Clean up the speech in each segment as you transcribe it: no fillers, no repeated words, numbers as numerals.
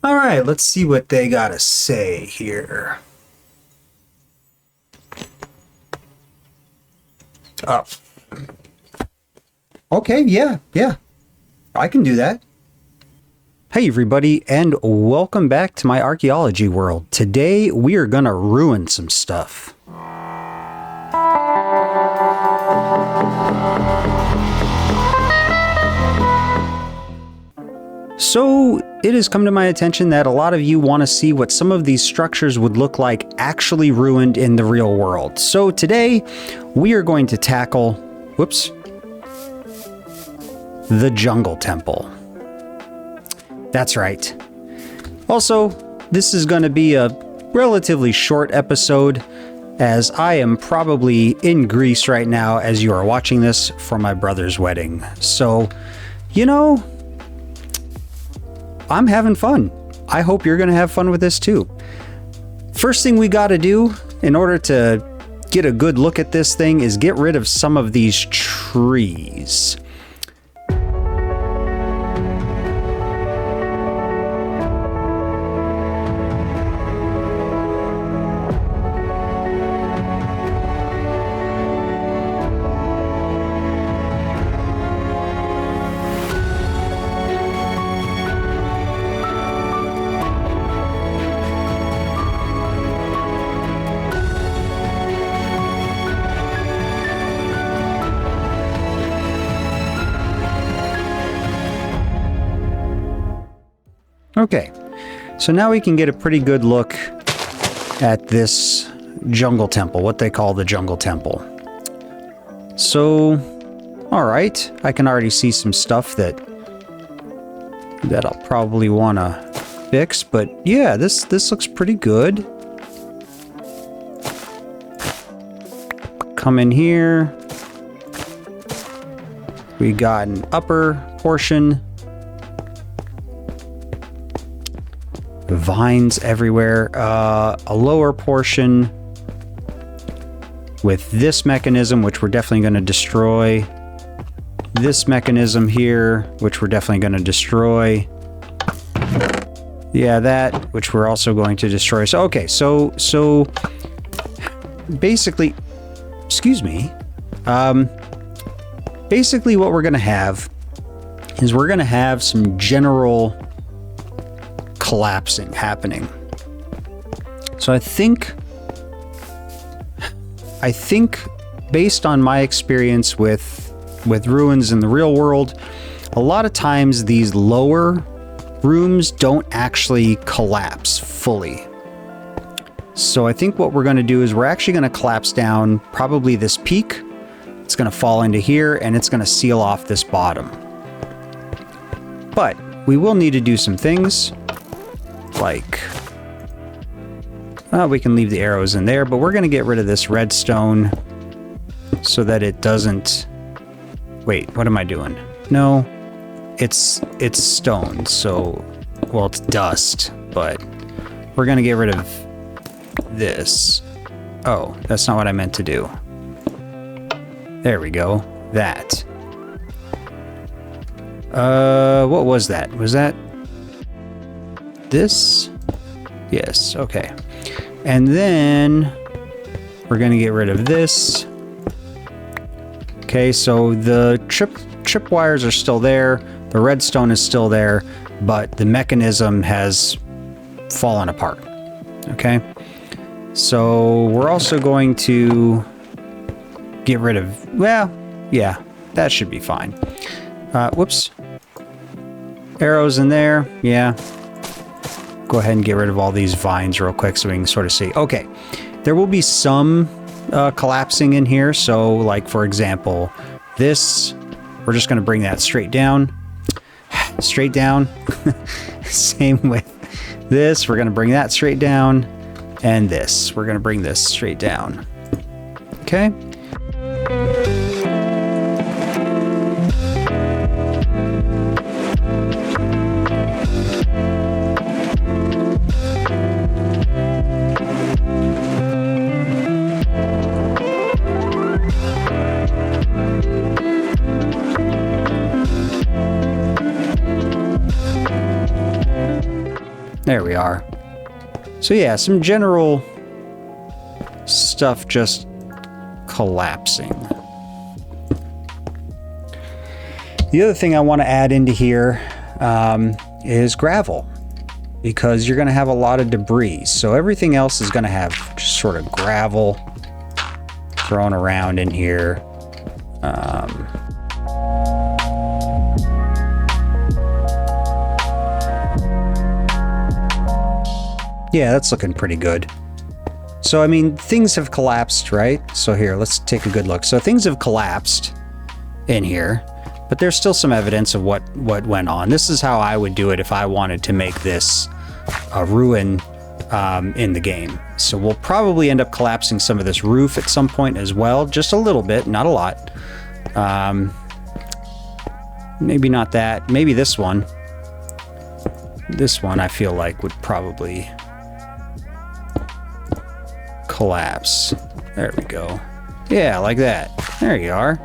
All right, let's see what they gotta say here. Oh. Okay, yeah. I can do that. Hey everybody, and welcome back to my archaeology world. Today we are gonna ruin some stuff. So, it has come to my attention that a lot of you want to see what some of these structures would look like actually ruined in the real world. So today, we are going to tackle, the Jungle Temple. That's right. Also, this is going to be a relatively short episode, as I am probably in Greece right now as you are watching this for my brother's wedding. So, you know, I'm having fun. I hope you're going to have fun with this too. First thing we got to do in order to get a good look at this thing is get rid of some of these trees. Okay, so now we can get a pretty good look at this Jungle Temple, what they call the Jungle Temple. So, all right, I can already see some stuff that I'll probably want to fix, but yeah, this looks pretty good. Come in here. We got an upper portion. Vines everywhere. A lower portion with this mechanism, which we're definitely going to destroy. This mechanism here, which we're definitely going to destroy. Yeah, that, which we're also going to destroy. So, okay, so basically, excuse me. Basically what we're going to have is we're going to have some general collapsing happening. So I think based on my experience with ruins in the real world, a lot of times these lower rooms don't actually collapse fully. So I think what we're going to do is we're actually going to collapse down probably this peak. It's going to fall into here and it's going to seal off this bottom. But we will need to do some things. Like, we can leave the arrows in there, but we're going to get rid of this redstone so that it doesn't... Wait, what am I doing? No, it's stone, so... Well, it's dust, but we're going to get rid of this. Oh, that's not what I meant to do. There we go. That. What was that? Was that... this? Yes, okay. And then we're going to get rid of this. Okay, so the trip wires are still there. The redstone is still there, but the mechanism has fallen apart. Okay. So we're also going to get rid of, well, yeah, that should be fine. Whoops. Arrows in there. Yeah. Go ahead and get rid of all these vines real quick so we can sort of see. Okay, there will be some collapsing in here. So like, for example, this, we're just going to bring that straight down. Straight down. Same with this. We're going to bring that straight down. And this. We're going to bring this straight down. Okay. There we are. So yeah, some general stuff just collapsing. The other thing I want to add into here is gravel, because you're going to have a lot of debris. So everything else is going to have just sort of gravel thrown around in here. Yeah, that's looking pretty good. So, I mean, things have collapsed, right? So here, let's take a good look. So things have collapsed in here, but there's still some evidence of what went on. This is how I would do it if I wanted to make this a ruin in the game. So we'll probably end up collapsing some of this roof at some point as well. Just a little bit, not a lot. Maybe not that. Maybe this one. This one I feel like would probably collapse. There we go. Yeah, like that. There you are.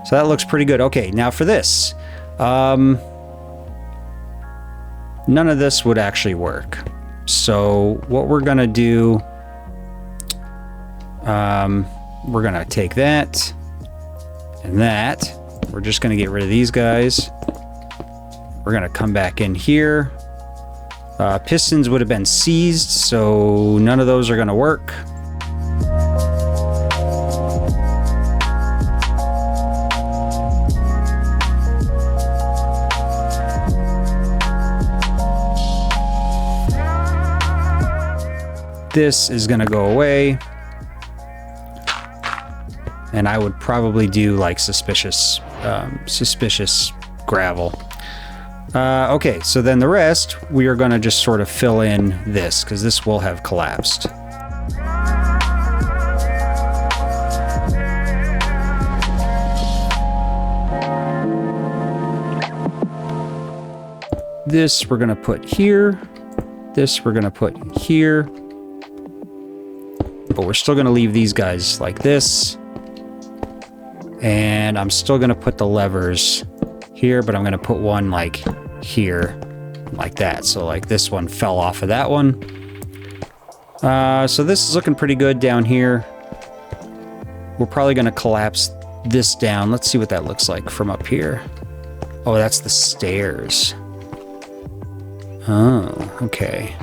So that looks pretty good. Okay, now for this. None of this would actually work. So what we're gonna do, we're gonna take that and that. We're just gonna get rid of these guys. We're gonna come back in here. Pistons would have been seized, so none of those are gonna work. This is going to go away, and I would probably do like suspicious gravel. Okay, so then the rest we are going to just sort of fill in this, because this will have collapsed. This we're going to put here. This we're going to put here. But we're still going to leave these guys like this. And I'm still going to put the levers here, but I'm going to put one like here, like that. So like this one fell off of that one. So this is looking pretty good down here. We're probably going to collapse this down. Let's see what that looks like from up here. Oh, that's the stairs. Oh, okay.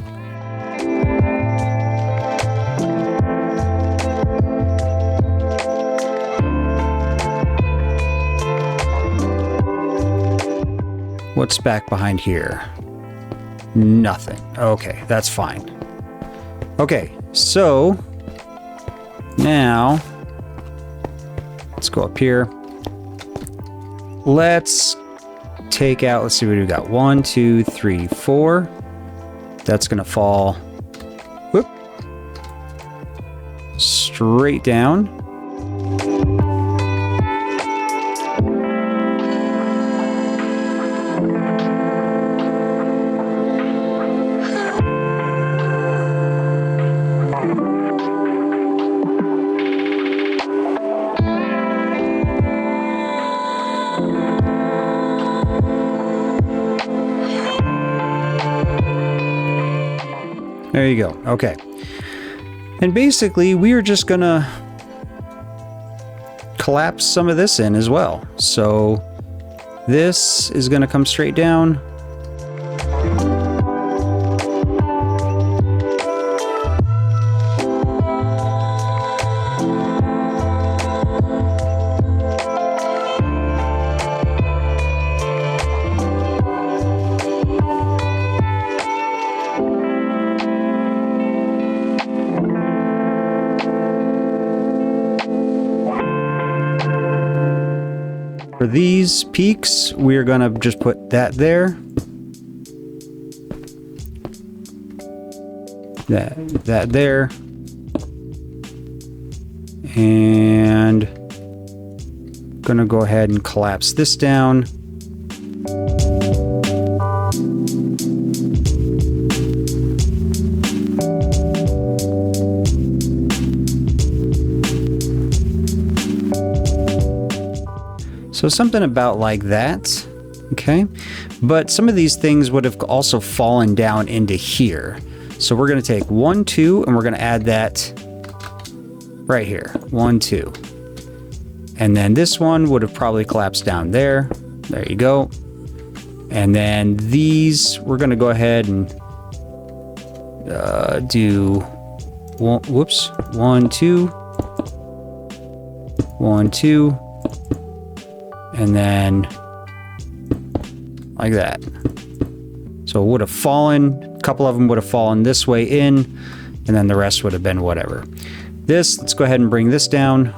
What's back behind here? Nothing. Okay, that's fine. Okay, so now let's go up here. Let's take out, let's see what we got. 1, 2, 3, 4. That's gonna fall whoop, straight down. There you go. Okay. And basically, we are just gonna collapse some of this in as well. So this is gonna come straight down. For these peaks, we are gonna just put that there. That there. And gonna go ahead and collapse this down. So something about like that. Okay. But some of these things would have also fallen down into here. So we're going to take 1, 2, and we're going to add that right here. 1, 2. And then this one would have probably collapsed down there. There you go. And then these, we're going to go ahead and do, whoops, 1, 2, 1, 2, and then like that. So it would have fallen, a couple of them would have fallen this way in, and then the rest would have been whatever. This, let's go ahead and bring this down.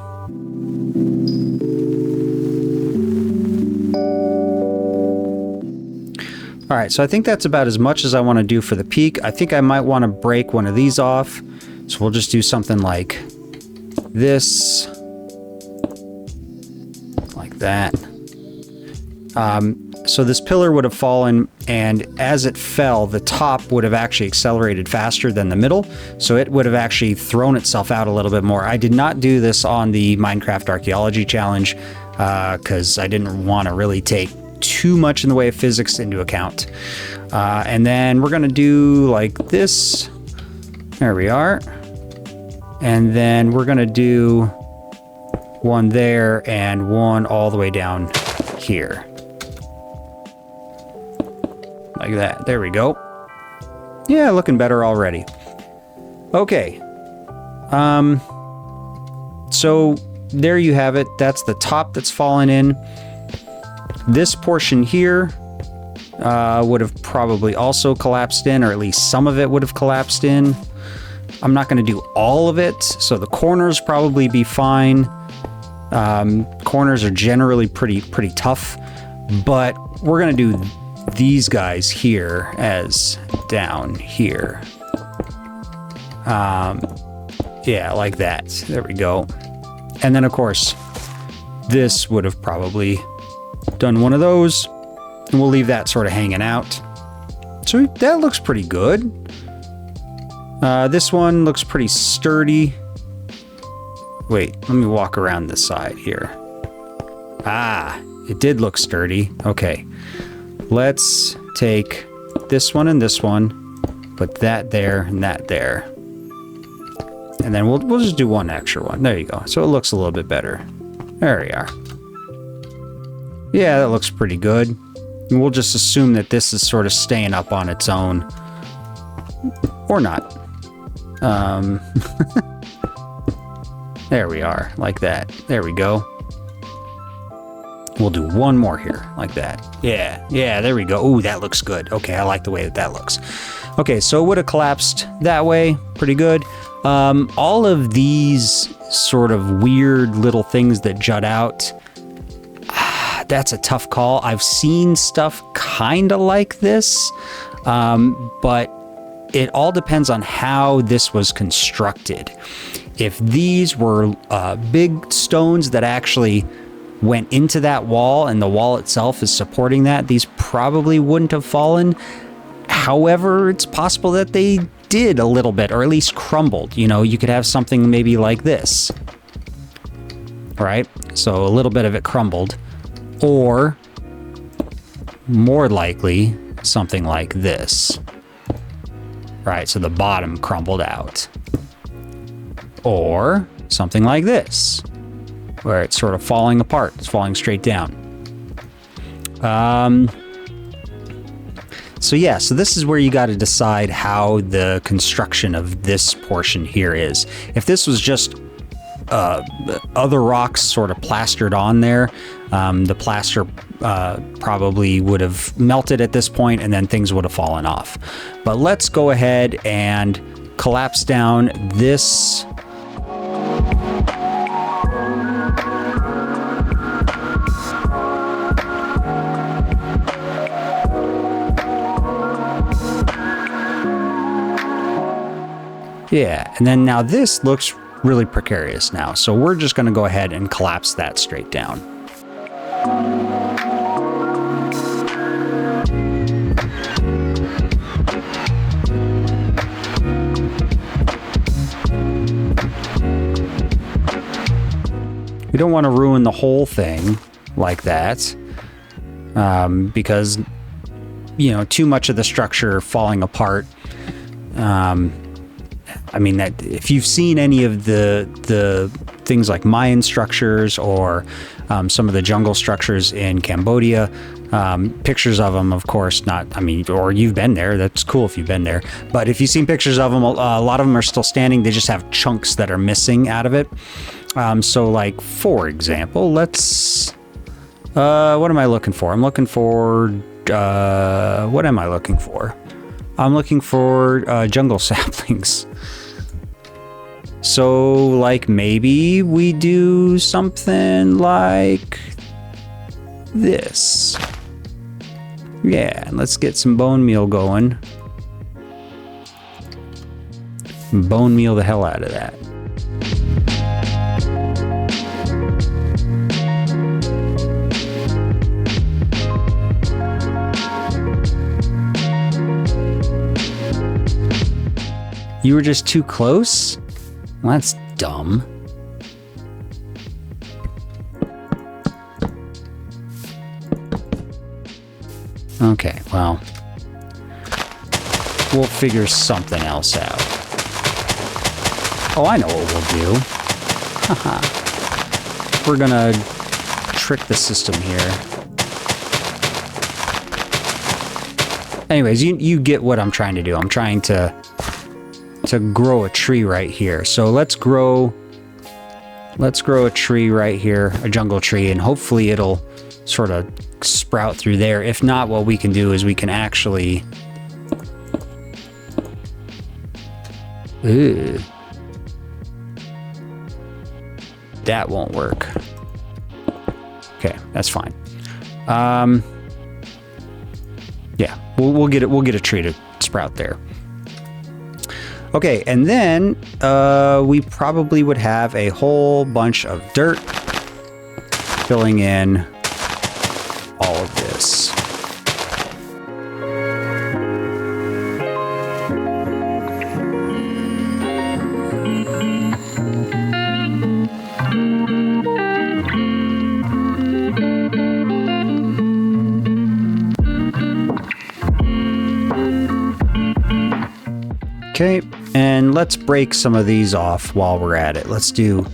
All right, so I think that's about as much as I want to do for the peak. I think I might want to break one of these off. So we'll just do something like this. Like that. So this pillar would have fallen, and as it fell, the top would have actually accelerated faster than the middle. So it would have actually thrown itself out a little bit more. I did not do this on the Minecraft Archaeology Challenge because I didn't want to really take too much in the way of physics into account. And then we're going to do like this. There we are. And then we're going to do one there and one all the way down here. Like that. There we go. Yeah, looking better already. Okay. So there you have it. That's the top that's fallen in. This portion here would have probably also collapsed in, or at least some of it would have collapsed in. I'm not going to do all of it, so the corners probably be fine. Corners are generally pretty tough, but we're going to do these guys here as down here. Yeah, like that. There we go. And then, of course, this would have probably done one of those, and we'll leave that sort of hanging out. So that looks pretty good. This one looks pretty sturdy. Wait, let me walk around this side here. Ah, it did look sturdy. Okay. Let's take this one and this one, put that there and that there. And then we'll just do one extra one. There you go. So it looks a little bit better. There we are. Yeah, that looks pretty good. And we'll just assume that this is sort of staying up on its own. Or not. There we are, like that. There we go. We'll do one more here, like that. Yeah, there we go. Ooh, that looks good. Okay, I like the way that looks. Okay, so it would have collapsed that way. Pretty good. All of these sort of weird little things that jut out, that's a tough call. I've seen stuff kind of like this, but it all depends on how this was constructed. If these were big stones that actually went into that wall and the wall itself is supporting that, these probably wouldn't have fallen. However, it's possible that they did a little bit, or at least crumbled. You know, you could have something maybe like this. Right? So a little bit of it crumbled. Or, more likely, something like this. Right, so the bottom crumbled out. Or something like this, where it's sort of falling apart. It's falling straight down. So yeah, so this is where you got to decide how the construction of this portion here is. If this was just other rocks sort of plastered on there, the plaster probably would have melted at this point, and then things would have fallen off. But let's go ahead and collapse down this. Yeah, and then now this looks really precarious now, so we're just going to go ahead and collapse that straight down. We don't want to ruin the whole thing, like that, because, you know, too much of the structure falling apart. I mean, that if you've seen any of the things like Mayan structures or some of the jungle structures in Cambodia, pictures of them, of course, not, I mean, or you've been there, that's cool if you've been there, but if you've seen pictures of them, a lot of them are still standing, they just have chunks that are missing out of it. So like, for example, let's, what am I looking for? I'm looking for, what am I looking for? I'm looking for jungle saplings. So, like, maybe we do something like this. Yeah, let's get some bone meal going. Bone meal the hell out of that. You were just too close? Well, that's dumb. Okay, well, we'll figure something else out. Oh, I know what we'll do. Haha. We're gonna trick the system here. Anyways, you get what I'm trying to do. I'm trying to grow a tree right here. So let's grow a tree right here, a jungle tree, and hopefully it'll sort of sprout through there. If not, what we can do is we can actually... Ew. That won't work. Okay, that's fine. Yeah, we'll get a tree to sprout there. Okay, and then we probably would have a whole bunch of dirt filling in all of this. Okay, and let's break some of these off while we're at it. Let's do...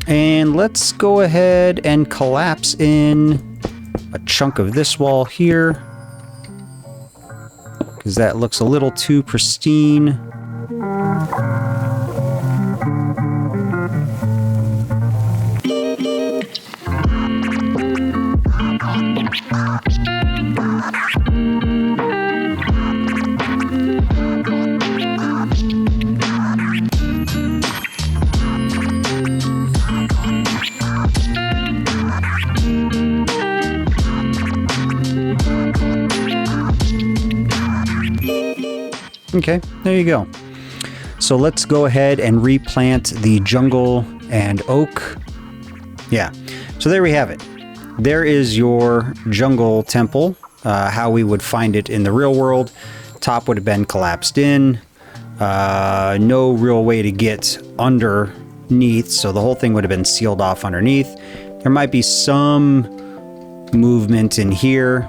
And let's go ahead and collapse in a chunk of this wall here, because that looks a little too pristine. Okay, there you go. So let's go ahead and replant the jungle and oak. Yeah, so there we have it. There is your jungle temple, how we would find it in the real world. Top would have been collapsed in. No real way to get underneath, so the whole thing would have been sealed off underneath. There might be some movement in here.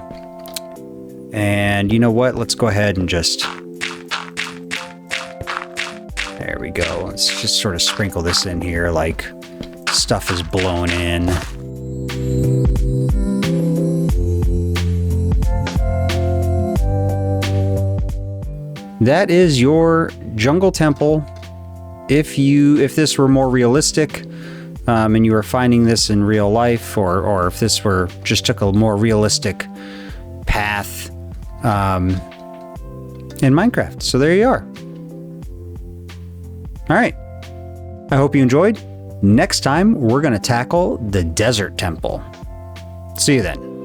And you know what? Let's go ahead and just... There we go. Let's just sort of sprinkle this in here like stuff is blown in. That is your jungle temple. If this were more realistic, and you were finding this in real life, or if this were just took a more realistic path in Minecraft. So there you are. All right. I hope you enjoyed. Next time, we're going to tackle the Desert Temple. See you then.